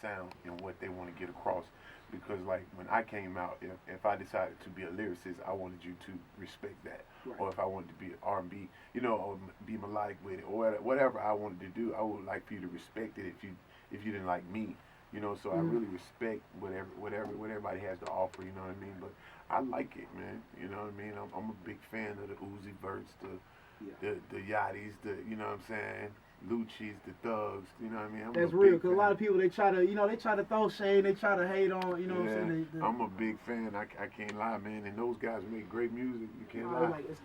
sound and what they want to get across. Because like when I came out, if I decided to be a lyricist, I wanted you to respect that. Right. Or if I wanted to be R&B, or be melodic with it, or whatever I wanted to do, I would like for you to respect it if you didn't like me. So I really respect what everybody has to offer. You know what I mean? But I like it, man. You know what I mean? I'm a big fan of the Uzi Verts, the Yachties, you know what I'm saying? Lucci's, the Thugs, you know what I mean? That's real, because a lot of people, they try to throw shade, they try to hate on, you know what I'm saying? I'm a big fan, I can't lie, man, and those guys make great music, you can't lie. Like, it's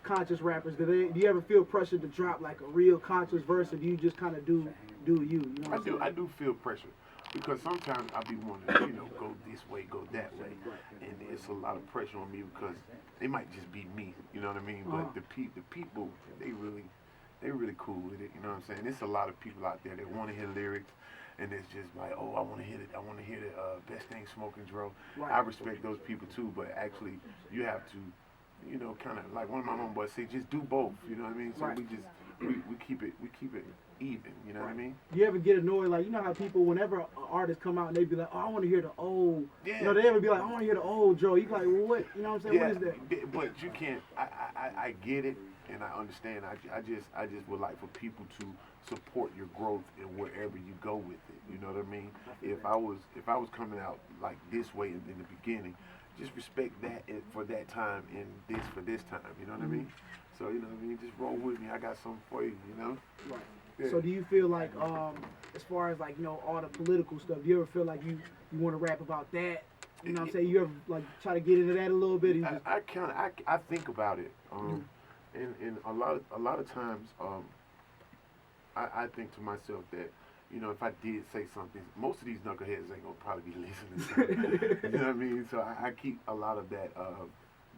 conscious rappers, do you ever feel pressure to drop like a real conscious verse, or do you just kind of do you know I do feel pressure, because sometimes I be wanting to, go this way, go that way, and it's a lot of pressure on me, because it might just be me, you know what I mean? But the people, they're really cool with it, you know what I'm saying? There's a lot of people out there that want to hear lyrics, and it's just like, oh, I want to hear the best thing smoking dro. Right. I respect those people too, but actually, you have to, kind of like one of my homeboys say, just do both, you know what I mean? So right. we keep it even, you know what I mean? Do you ever get annoyed, like, you know how people, whenever an artist come out and they be like, oh, I want to hear the old, they ever be like, I want to hear the old Joe. You like, well, what, you know what I'm saying? Yeah, what is that? but you can't, I get it, and I understand. I just would like for people to support your growth and wherever you go with it. You know what I mean? If I was coming out like this way in the beginning, just respect that for that time and this for this time. You know what I mean? So you know what I mean? Just roll with me. I got something for you. You know? Right. Yeah. So do you feel like, as far as like all the political stuff, do you ever feel like you want to rap about that? You know what I'm saying? You ever like try to get into that a little bit? I think about it. And a lot of times, I think to myself that, if I did say something, most of these knuckleheads ain't gonna probably be listening to it. You know what I mean? So I keep a lot of that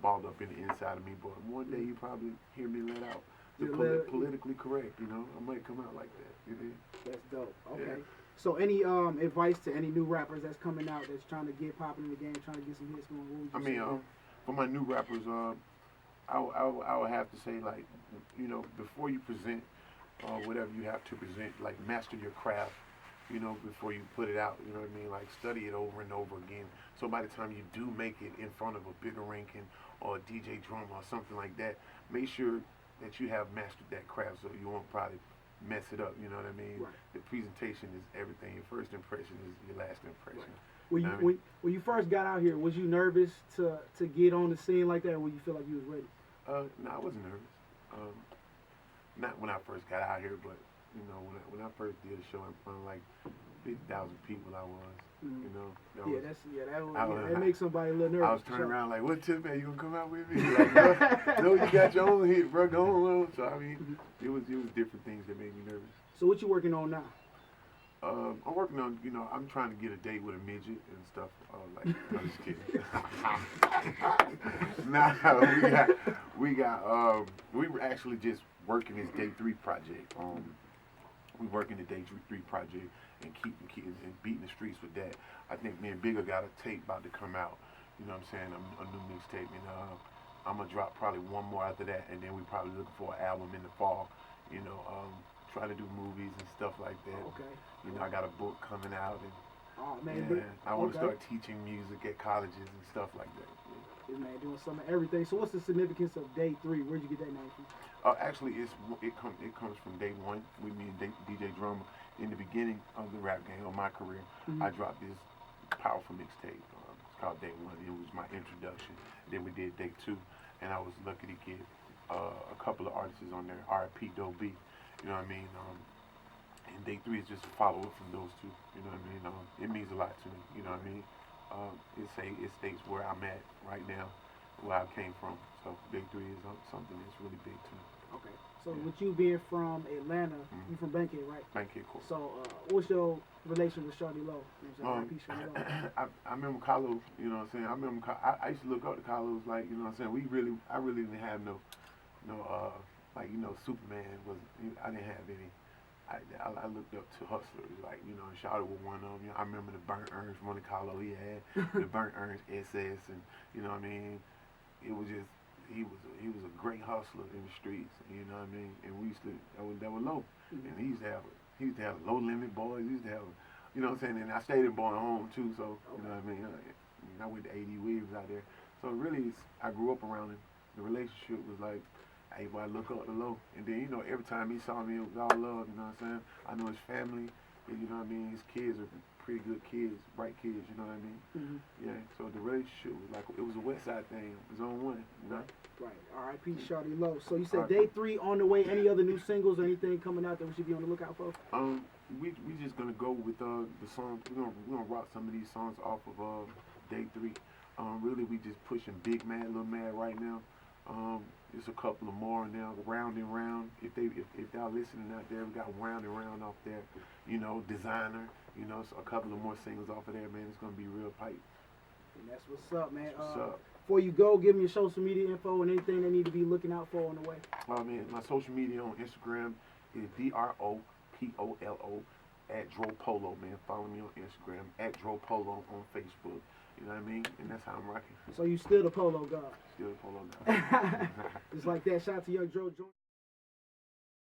balled up in the inside of me. But one day you probably hear me let out. Politically correct, I might come out like that. You know? That's dope. Okay. Yeah. So any advice to any new rappers that's coming out that's trying to get popping in the game, trying to get some hits going? What would you say? For my new rappers, I would have to say, like, before you present whatever you have to present, like, master your craft, before you put it out, you know what I mean? Like, study it over and over again. So by the time you do make it in front of a Bigga Rankin or a DJ drummer or something like that, make sure that you have mastered that craft so you won't probably mess it up, you know what I mean? Right. The presentation is everything. Your first impression is your last impression. Right. When you first got out here, was you nervous to get on the scene like that, or you feel like you was ready? No, I wasn't nervous. Not when I first got out here, but when I first did a show in front of like 50,000 people, I was. That makes somebody a little nervous. I was turning around like, what, Tip, man, you gonna come out with me? Like, no, you got your own hit, bro. Go on. So I mean, it was different things that made me nervous. So what you working on now? I'm working on, I'm trying to get a date with a midget and stuff. I'm just kidding. We were actually just working this Day 3 project. We working the Day 3 project and keep beating the streets with that. I think me and Bigga got a tape about to come out. You know what I'm saying? A new mixtape, and I'm gonna drop probably one more after that, and then we probably looking for an album in the fall. Try to do movies and stuff like that. Okay. I got a book coming out, and oh man, I want to start teaching music at colleges and stuff like that. This man doing some of everything. So what's the significance of Day 3? Where'd you get that name from? Actually, it comes from Day 1. We me and DJ Drummer in the beginning of the rap game of my career. I dropped this powerful mixtape. It's called Day 1. It was my introduction. Then we did Day 2, and I was lucky to get a couple of artists on there. R.I.P. Doe B. You know what I mean? And Day 3 is just a follow-up from those two. You know what I mean? It means a lot to me. You know what I mean? It states where I'm at right now, where I came from. So Day 3 is something that's really big to me. Okay. So with you being from Atlanta, you from Bankhead, right? Bankhead, cool. So what's your relation with Shawty Low? I remember Carlos, you know what I'm saying? I used to look up to Carlos, like, you know what I'm saying? I really didn't have no Superman was, I didn't have any. I looked up to hustlers, like, and Shawty was one of them. I remember the Burnt Orange Monte Carlo he had, the Burnt Orange SS, and, you know what I mean? It was just, he was a great hustler in the streets, you know what I mean? And we used to, that was low. And he used to have Low Limit Boys, he used to have You know what I'm saying? And I stayed in Boyne Home too, so you know what I mean. I went to AD Weaves out there, so really, I grew up around him. The relationship was like, hey, boy, I look up the low, and then you know every time he saw me, it was all love. You know what I'm saying? I know his family. You know what I mean? His kids are pretty good kids, bright kids. You know what I mean? Mm-hmm. Yeah. So the relationship was like it was a West Side thing. It was on one. You know? Right. R.I.P. Shawty Low. So you said Day 3 on the way. Any other new singles or anything coming out that we should be on the lookout for? We just gonna go with the songs. We're gonna rock some of these songs off of Day 3. Really, we just pushing Big Mad, Little Mad right now. There's a couple of more now, Round and Round. If y'all listening out there, we got Round and Round off there. You know, Designer. You know, so a couple of more singles off of there, man. It's gonna be real pipe. And that's what's up, man. What's up? Before you go, give me your social media info and anything they need to be looking out for on the way. Man, my social media on Instagram is DROPOLO @DroPolo, man. Follow me on Instagram @DroPolo on Facebook. You know what I mean? And that's how I'm rocking. So you still the polo god? Still the polo god. Just like that. Shout out to Young Dro.